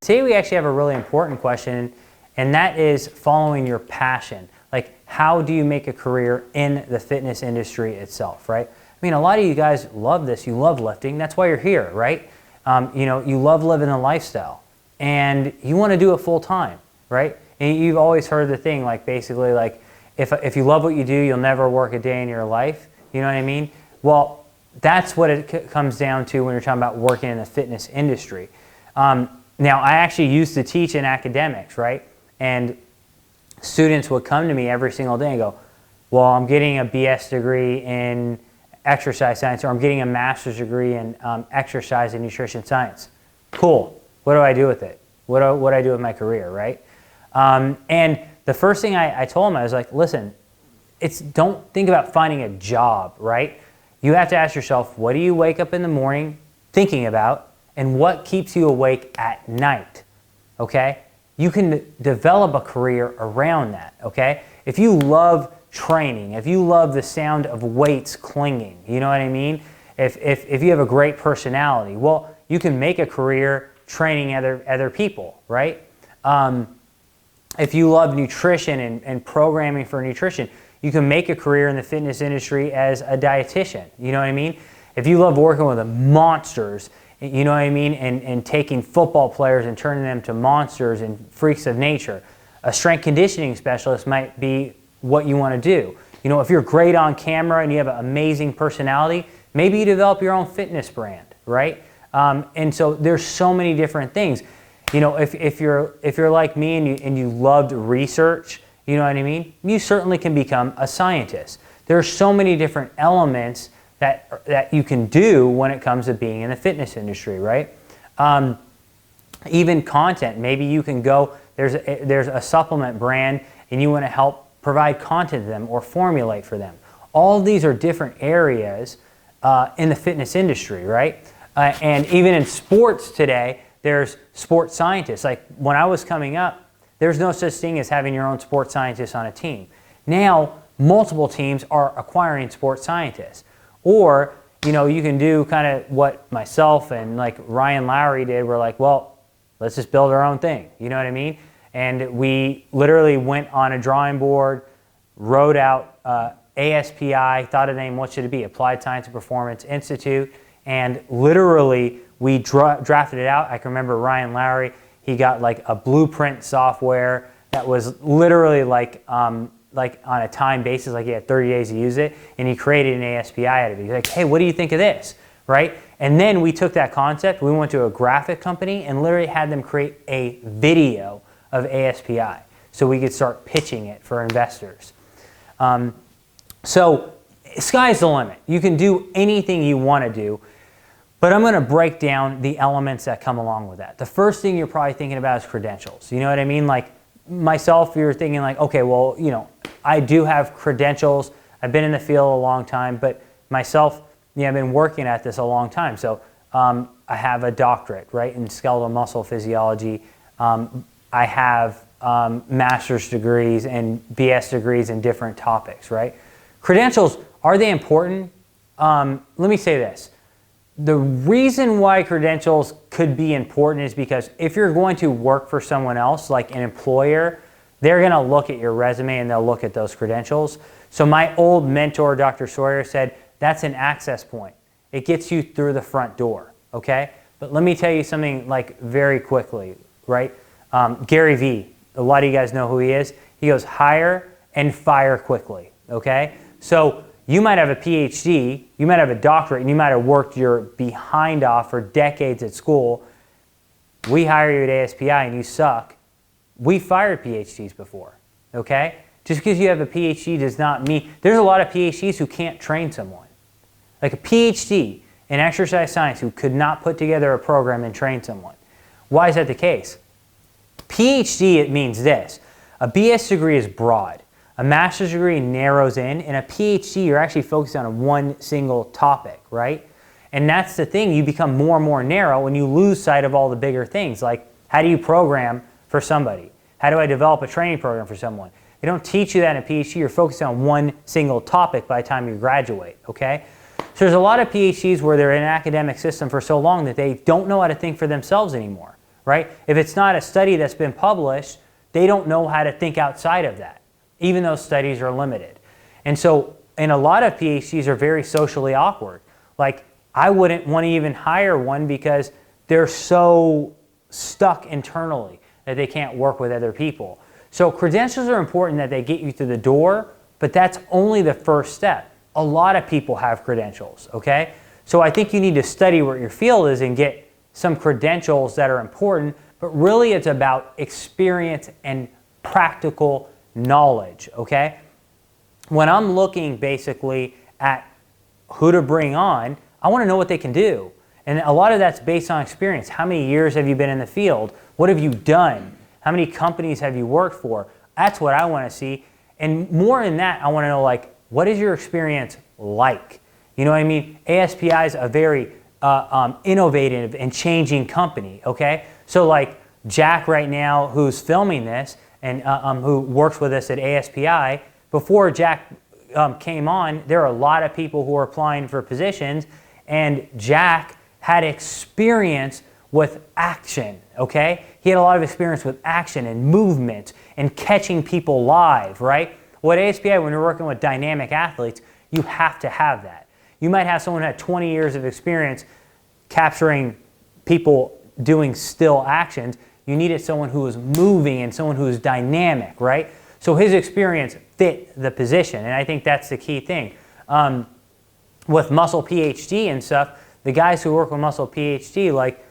today we actually have a really important question, and that is following your passion. Like, how do you make a career in the fitness industry itself, right? I mean, a lot of you guys love this. You love lifting. That's why you're here, right? You know, you love living a lifestyle, and you want to do it full time, right? And you've always heard the thing, like, basically, like, if you love what you do, you'll never work a day in your life. You know what I mean? Well, that's what it comes down to when you're talking about working in the fitness industry. Now, I actually used to teach in academics, right? And students would come to me every single day and go, well, I'm getting a BS degree in exercise science, or I'm getting a master's degree in exercise and nutrition science. Cool. What do I do with it? What do I do with my career, right? And the first thing I told them, I was like, listen, don't think about finding a job, right? You have to ask yourself, what do you wake up in the morning thinking about, and what keeps you awake at night, okay? You can develop a career around that, okay? If you love training, if you love the sound of weights clinging, you know what I mean? If you have a great personality, well, you can make a career training other people, right? If you love nutrition and programming for nutrition, you can make a career in the fitness industry as a dietitian, you know what I mean? If you love working with the monsters, you know what I mean, and taking football players and turning them to monsters and freaks of nature, a strength conditioning specialist might be what you want to do. You know, if you're great on camera and you have an amazing personality, maybe you develop your own fitness brand, right? And so there's so many different things. You know, if you're like me and you loved research, you know what I mean, you certainly can become a scientist. There are so many different elements that you can do when it comes to being in the fitness industry, right? Even content. Maybe you can go, there's a supplement brand and you want to help provide content to them or formulate for them. All of these are different areas in the fitness industry, right? And even in sports today, there's sports scientists. Like when I was coming up, there's no such thing as having your own sports scientist on a team. Now, multiple teams are acquiring sports scientists. Or, you know, you can do kind of what myself and like Ryan Lowry did. We're like, well, let's just build our own thing. You know what I mean? And we literally went on a drawing board, wrote out ASPI, thought of the name, what should it be? Applied Science and Performance Institute. And literally, we drafted it out. I can remember Ryan Lowry, he got like a blueprint software that was literally like on a time basis, like he had 30 days to use it, and he created an ASPI out of it. He's like, hey, what do you think of this, right? And then we took that concept, we went to a graphic company and literally had them create a video of ASPI so we could start pitching it for investors. So sky's the limit. You can do anything you want to do, but I'm going to break down the elements that come along with that. The first thing you're probably thinking about is credentials. You know what I mean? Like myself, you're thinking like, okay, well, you know, I do have credentials. I've been in the field a long time, but myself, I've been working at this a long time. So I have a doctorate, right, in skeletal muscle physiology. I have master's degrees and BS degrees in different topics, right? Credentials, are they important? Let me say this. The reason why credentials could be important is because if you're going to work for someone else, like an employer, they're going to look at your resume and they'll look at those credentials. So my old mentor, Dr. Sawyer, said that's an access point. It gets you through the front door, okay? But let me tell you something like very quickly, right? Gary Vee, a lot of you guys know who he is. He goes hire and fire quickly, okay? So you might have a PhD, you might have a doctorate, and you might have worked your behind off for decades at school. We hire you at ASPI and you suck. We fired PhDs before, okay? Just because you have a PhD does not mean, there's a lot of PhDs who can't train someone. Like a PhD in exercise science who could not put together a program and train someone. Why is that the case? PhD, it means this. A BS degree is broad. A master's degree narrows in, and a PhD, you're actually focused on one single topic, right? And that's the thing, you become more and more narrow when you lose sight of all the bigger things, like how do you program for somebody? How do I develop a training program for someone? They don't teach you that in a PhD, you're focused on one single topic by the time you graduate, okay? So there's a lot of PhDs where they're in an academic system for so long that they don't know how to think for themselves anymore, right? If it's not a study that's been published, they don't know how to think outside of that, even though studies are limited. And so, and a lot of PhDs are very socially awkward. Like, I wouldn't want to even hire one because they're so stuck internally that they can't work with other people. So credentials are important, that they get you through the door, but that's only the first step. A lot of people have credentials, okay? So I think you need to study what your field is and get some credentials that are important, but really it's about experience and practical knowledge, okay? When I'm looking basically at who to bring on, I want to know what they can do. And a lot of that's based on experience. How many years have you been in the field? What have you done? How many companies have you worked for? That's what I want to see. And more than that, I want to know, like, what is your experience like? You know what I mean? ASPI is a very innovative and changing company, okay? So like Jack right now, who's filming this and who works with us at ASPI, before Jack came on, there are a lot of people who are applying for positions, and Jack had experience with action, okay? He had a lot of experience with action and movement and catching people live, right? Well, at ASPI, when you're working with dynamic athletes, you have to have that. You might have someone who had 20 years of experience capturing people doing still actions. You needed someone who was moving and someone who was dynamic, right? So his experience fit the position, and I think that's the key thing. With Muscle PhD and stuff, the guys who work with Muscle PhD, like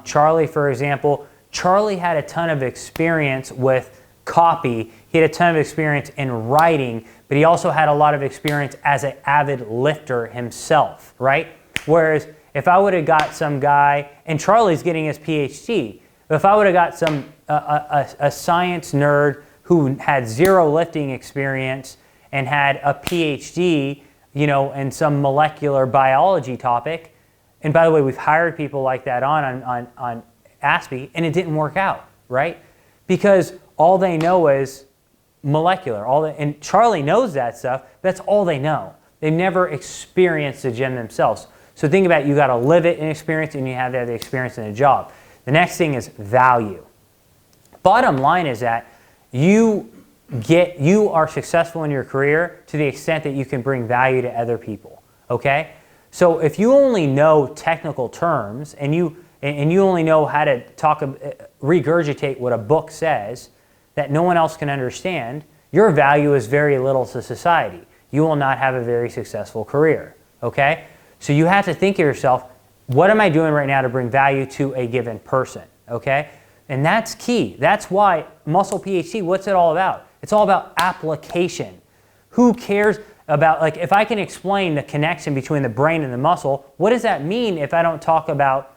Charlie, for example, Charlie had a ton of experience with copy. He had a ton of experience in writing, but he also had a lot of experience as an avid lifter himself, right? Whereas if I would have got some guy, and Charlie's getting his PhD, but if I would have got some a science nerd who had zero lifting experience and had a PhD, you know, in some molecular biology topic, and by the way, we've hired people like that on ASPE, and it didn't work out, right? Because all they know is molecular. And Charlie knows that stuff, but that's all they know. They've never experienced the gym themselves. So think about it, you got to live it in experience, and you have to have the experience in a job. The next thing is value. Bottom line is that you are successful in your career to the extent that you can bring value to other people, okay? So if you only know technical terms and you only know how to regurgitate what a book says that no one else can understand, your value is very little to society. You will not have a very successful career, okay? So you have to think of yourself, what am I doing right now to bring value to a given person, okay? And that's key. That's why Muscle PhD, what's it all about? It's all about application. Who cares about, like, if I can explain the connection between the brain and the muscle, what does that mean if I don't talk about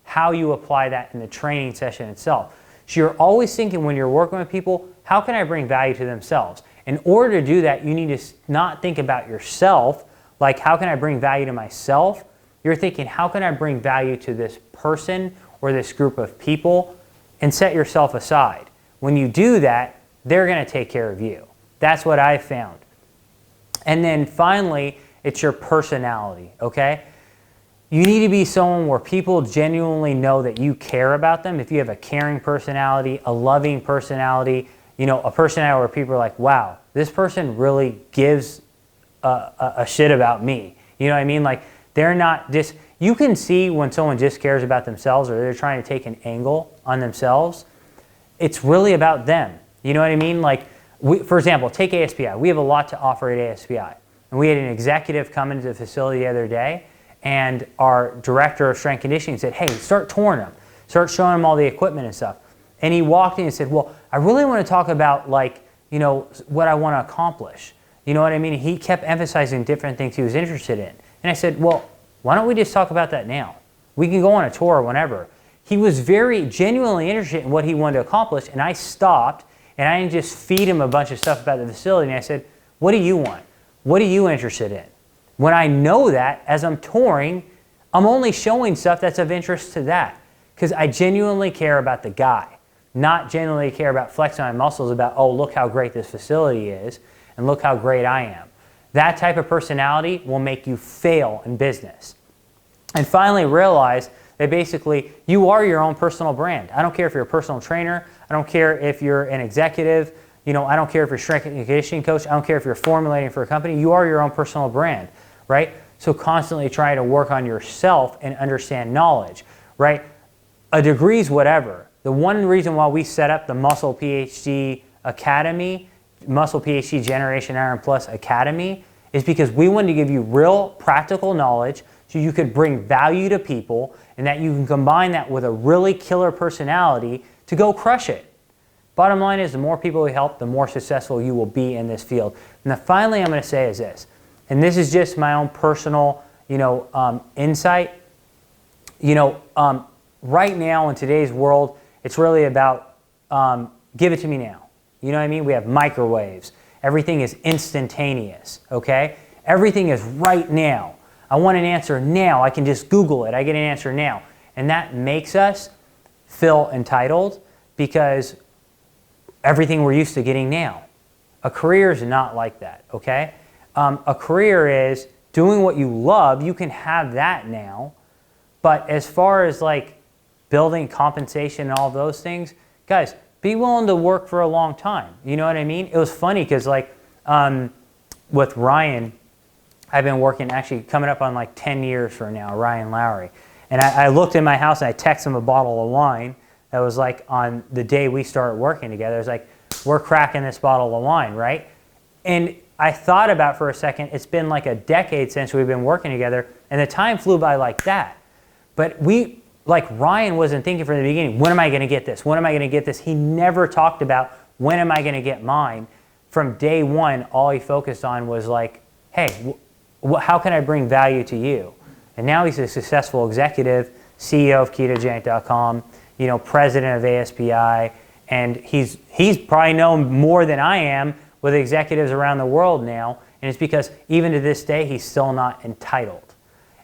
how you apply that in the training session itself? So you're always thinking when you're working with people, how can I bring value to themselves? In order to do that, you need to not think about yourself, like how can I bring value to myself? You're thinking, how can I bring value to this person or this group of people, and set yourself aside. When you do that, they're going to take care of you. That's what I found. And then finally, it's your personality, okay? You need to be someone where people genuinely know that you care about them. If you have a caring personality, a loving personality, you know, a personality where people are like, wow, this person really gives a shit about me. You know what I mean? Like, they're not just, you can see when someone just cares about themselves or they're trying to take an angle on themselves. It's really about them. You know what I mean? Like, for example, take ASPI. We have a lot to offer at ASPI. And we had an executive come into the facility the other day, and our director of strength conditioning said, hey, start touring them. Start showing them all the equipment and stuff. And he walked in and said, well, I really want to talk about, like, you know, what I want to accomplish. You know what I mean? He kept emphasizing different things he was interested in. And I said, well, why don't we just talk about that now? We can go on a tour whenever. He was very genuinely interested in what he wanted to accomplish, and I stopped, and I didn't just feed him a bunch of stuff about the facility, and I said, what do you want? What are you interested in? When I know that, as I'm touring, I'm only showing stuff that's of interest to that, because I genuinely care about the guy, not genuinely care about flexing my muscles about, oh, look how great this facility is, and look how great I am. That type of personality will make you fail in business. And finally, realize that basically you are your own personal brand. I don't care if you're a personal trainer. I don't care if you're an executive. You know, I don't care if you're a strength and conditioning coach. I don't care if you're formulating for a company. You are your own personal brand, right? So constantly try to work on yourself and understand knowledge, right? A degree's whatever. The one reason why we set up the Muscle PhD Academy, Muscle PhD Generation Iron Plus Academy, is because we wanted to give you real practical knowledge so you could bring value to people and that you can combine that with a really killer personality to go crush it. Bottom line is, the more people we help, the more successful you will be in this field. And the finally I'm going to say is this, and this is just my own personal, insight. Right now in today's world, it's really about give it to me now. You know what I mean? We have microwaves. Everything is instantaneous, okay? Everything is right now. I want an answer now. I can just Google it. I get an answer now. And that makes us feel entitled because everything we're used to getting now. A career is not like that, okay? A career is doing what you love. You can have that now. But as far as like building compensation and all those things, guys, be willing to work for a long time. You know what I mean? It was funny because like with Ryan, I've been working actually coming up on like 10 years from now, Ryan Lowry. And I looked in my house and I texted him a bottle of wine that was like on the day we started working together. It was like, we're cracking this bottle of wine, right? And I thought about for a second, it's been like a decade since we've been working together and the time flew by like that. But Ryan wasn't thinking from the beginning, when am I going to get this? When am I going to get this? He never talked about when am I going to get mine. From day one, all he focused on was like, hey, how can I bring value to you? And now he's a successful executive, CEO of ketogenic.com, president of ASPI, and he's probably known more than I am with executives around the world now, and it's because even to this day, he's still not entitled.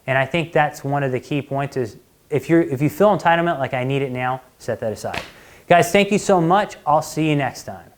And I think that's one of the key points is if you feel entitlement like I need it now, set that aside. Guys, thank you so much. I'll see you next time.